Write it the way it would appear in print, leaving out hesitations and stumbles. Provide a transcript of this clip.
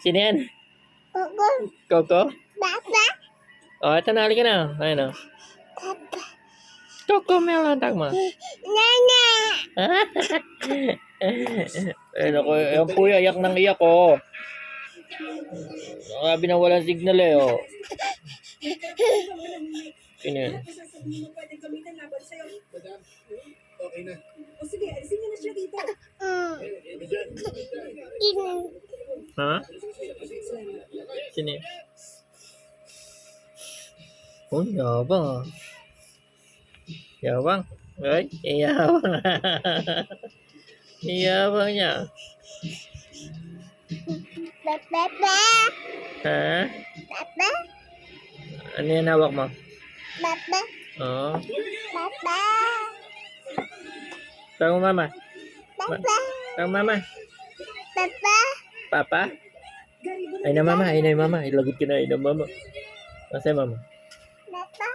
Sino yan? Coco. Coco? Papa. Oh, ito na. Halika na. Ayun o. Papa. Coco Melon, tagma. Nana. Ayun ako. Yung kuya, iyak ng iyak ko. Sabi na walang signal eh. Oh. Sino yan? Okay na. O sige, alisin niyo na siya dito. Ha? Sino yan? Oh, yabang ah. Yabang. Ay, yabang. Yabang niya. Papa. Ha? Papa. Ano yan hawak mo? Papa. Oo. Papa. Tawag mo mama. Papa. Tawag mama. Papa. Papa? Ay na mama. Ay na mama. Ilagot ka na. Ay na mama. Masaya mama. Papa.